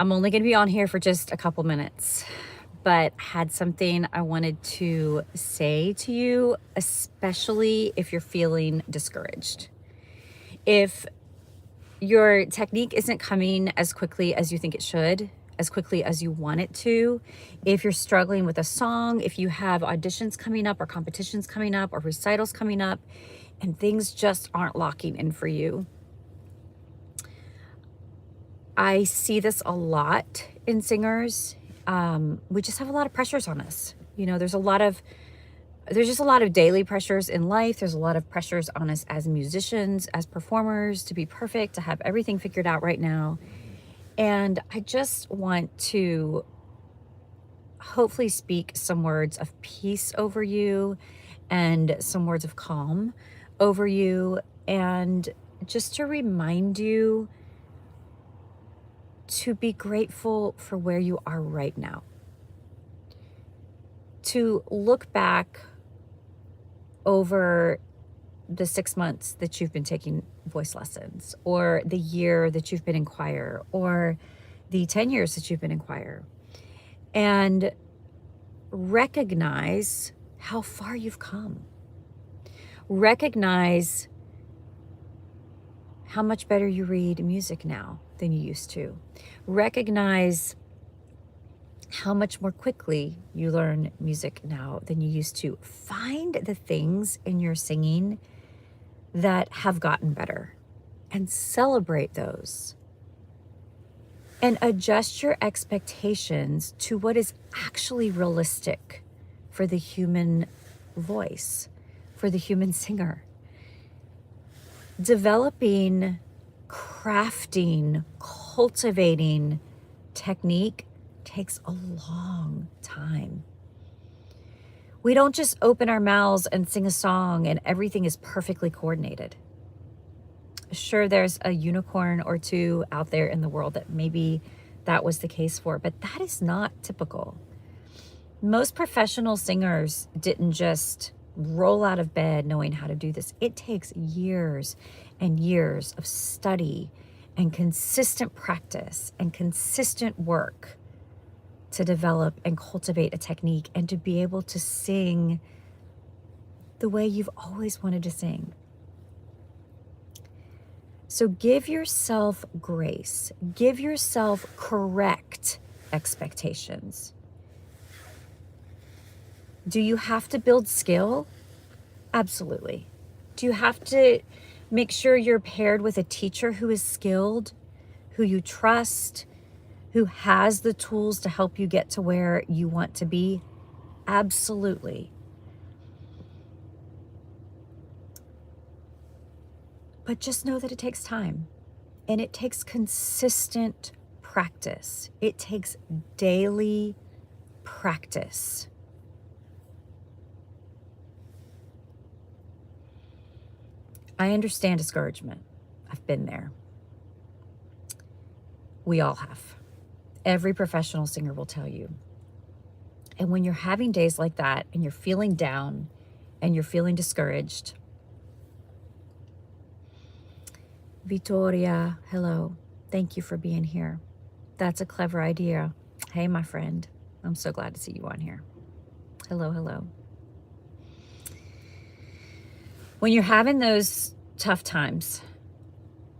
I'm only going to be on here for just a couple minutes, but had something I wanted to say to you, especially if you're feeling discouraged. If your technique isn't coming as quickly as you think it should, as quickly as you want it to, if you're struggling with a song, if you have auditions coming up or competitions coming up or recitals coming up, and things just aren't locking in for you, I see this a lot in singers. We just have a lot of pressures on us. You know, there's just a lot of daily pressures in life. There's a lot of pressures on us as musicians, as performers, to be perfect, to have everything figured out right now. And I just want to hopefully speak some words of peace over you and some words of calm over you, and just to remind you to be grateful for where you are right now. To look back over the 6 months that you've been taking voice lessons, or the year that you've been in choir, or the 10 years that you've been in choir, and recognize how far you've come. Recognize how much better you read music now than you used to. Recognize how much more quickly you learn music now than you used to. Find the things in your singing that have gotten better and celebrate those. And adjust your expectations to what is actually realistic for the human voice, for the human singer. Developing, crafting, cultivating technique takes a long time. We don't just open our mouths and sing a song and everything is perfectly coordinated. Sure, there's a unicorn or two out there in the world that maybe that was the case for, but that is not typical. Most professional singers didn't just roll out of bed knowing how to do this. It takes years and years of study and consistent practice and consistent work to develop and cultivate a technique and to be able to sing the way you've always wanted to sing. So give yourself grace. Give yourself correct expectations. Do you have to build skill? Absolutely. Do you have to make sure you're paired with a teacher who is skilled, who you trust, who has the tools to help you get to where you want to be? Absolutely. But just know that it takes time, and it takes consistent practice. It takes daily practice. I understand discouragement. I've been there. We all have. Every professional singer will tell you. And when you're having days like that and you're feeling down and you're feeling discouraged, Vittoria, hello. Thank you for being here. That's a clever idea. Hey, my friend. I'm so glad to see you on here. Hello, hello. When you're having those tough times,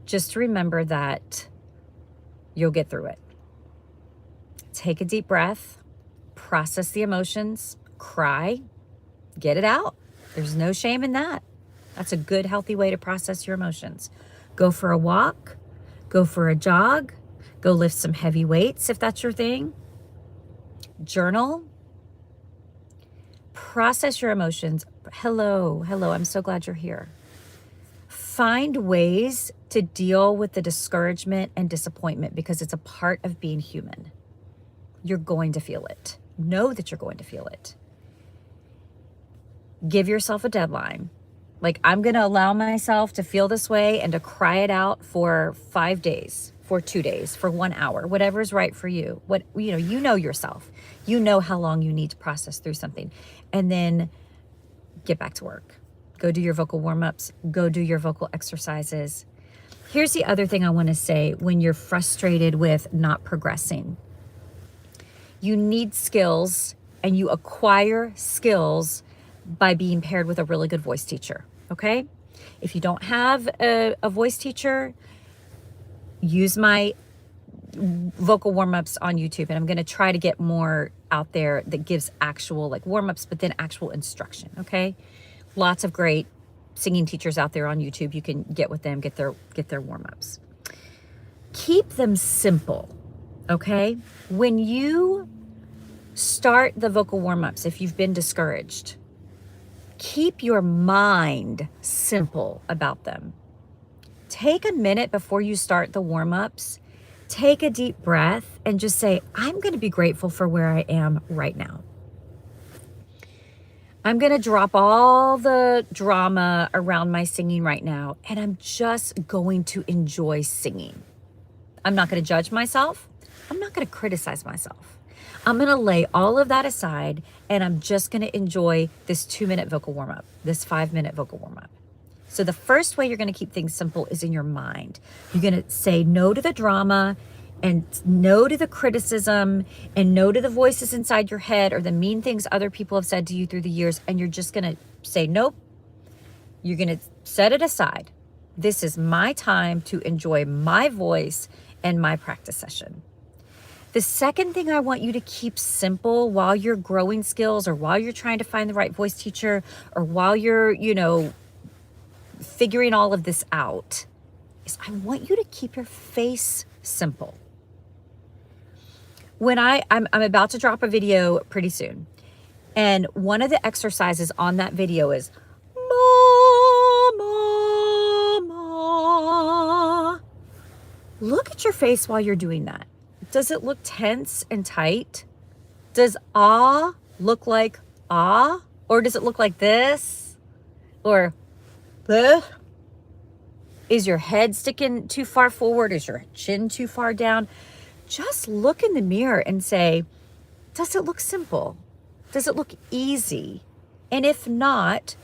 just remember that you'll get through it. Take a deep breath, process the emotions, cry, get it out. There's no shame in that. That's a good, healthy way to process your emotions. Go for a walk, go for a jog, go lift some heavy weights if that's your thing. Journal. Process your emotions. Hello, I'm so glad you're here. Find ways to deal with the discouragement and disappointment because it's a part of being human. You're going to feel it. Know that you're going to feel it. Give yourself a deadline. Like, I'm going to allow myself to feel this way and to cry it out for 5 days, for 2 days, for 1 hour, whatever is right for you. You know yourself. You know how long you need to process through something. And then get back to work. Go do your vocal warm-ups. Go do your vocal exercises. Here's the other thing I want to say when you're frustrated with not progressing. You need skills, and you acquire skills by being paired with a really good voice teacher, okay? If you don't have a voice teacher, use my vocal warm-ups on YouTube, and I'm going to try to get more out there that gives actual like warm-ups, but then actual instruction, okay? Lots of great singing teachers out there on YouTube. You can get with them, get their warm-ups. Keep them simple, okay? When you start the vocal warm-ups, if you've been discouraged, keep your mind simple about them. Take a minute before you start the warm-ups. Take a deep breath and just say, I'm going to be grateful for where I am right now. I'm going to drop all the drama around my singing right now, and I'm just going to enjoy singing. I'm not going to judge myself. I'm not going to criticize myself. I'm going to lay all of that aside, and I'm just going to enjoy this 2-minute vocal warm-up, this 5-minute vocal warm-up. So the first way you're going to keep things simple is in your mind. You're going to say no to the drama and no to the criticism and no to the voices inside your head or the mean things other people have said to you through the years. And you're just going to say, nope. You're going to set it aside. This is my time to enjoy my voice and my practice session. The second thing I want you to keep simple while you're growing skills or while you're trying to find the right voice teacher or while you're, figuring all of this out is I want you to keep your face simple. When I'm about to drop a video pretty soon, and one of the exercises on that video is ma, ma, ma. Look at your face while you're doing that. Does it look tense and tight? Does ah look like ah? Or does it look like this? Or this? Is your head sticking too far forward? Is your chin too far down? Just look in the mirror and say, does it look simple? Does it look easy? And if not,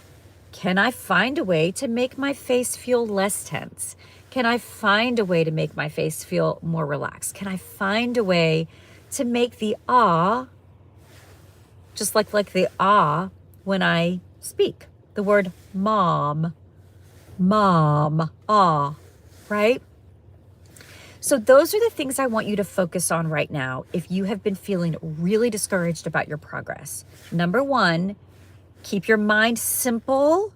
can I find a way to make my face feel less tense? Can I find a way to make my face feel more relaxed? Can I find a way to make the ah, just like the ah when I speak? The word mom, ah, right? So those are the things I want you to focus on right now if you have been feeling really discouraged about your progress. Number one, keep your mind simple.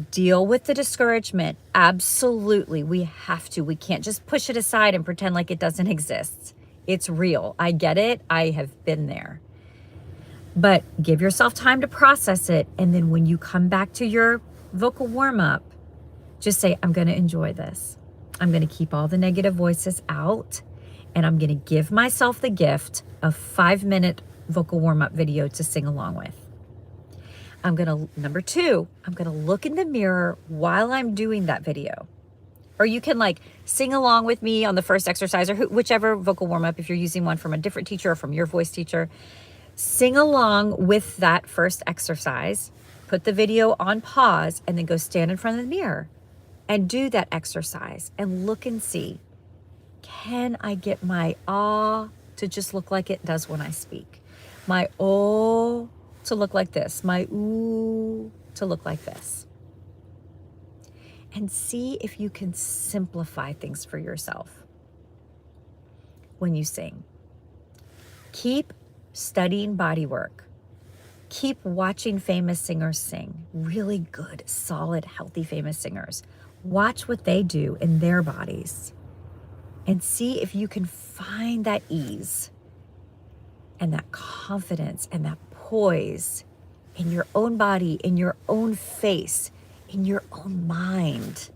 Deal with the discouragement. Absolutely, we have to. We can't just push it aside and pretend like it doesn't exist. It's real. I get it. I have been there. But give yourself time to process it. And then when you come back to your vocal warm-up, just say, I'm going to enjoy this. I'm going to keep all the negative voices out, and I'm going to give myself the gift of 5-minute vocal warm-up video to sing along with. Number two, I'm going to look in the mirror while I'm doing that video. Or you can sing along with me on the first exercise or whichever vocal warm-up, if you're using one from a different teacher or from your voice teacher. Sing along with that first exercise, put the video on pause, and then go stand in front of the mirror and do that exercise and look and see, can I get my ah to just look like it does when I speak? My oh to look like this, my ooh to look like this. And see if you can simplify things for yourself when you sing. Keep studying body work. Keep watching famous singers sing. Really good, solid, healthy, famous singers. Watch what they do in their bodies and see if you can find that ease and that confidence and that poise in your own body, in your own face, in your own mind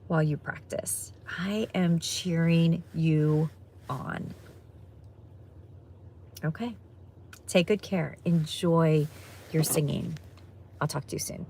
while you practice. I am cheering you on. Okay. Take good care. Enjoy your singing. I'll talk to you soon.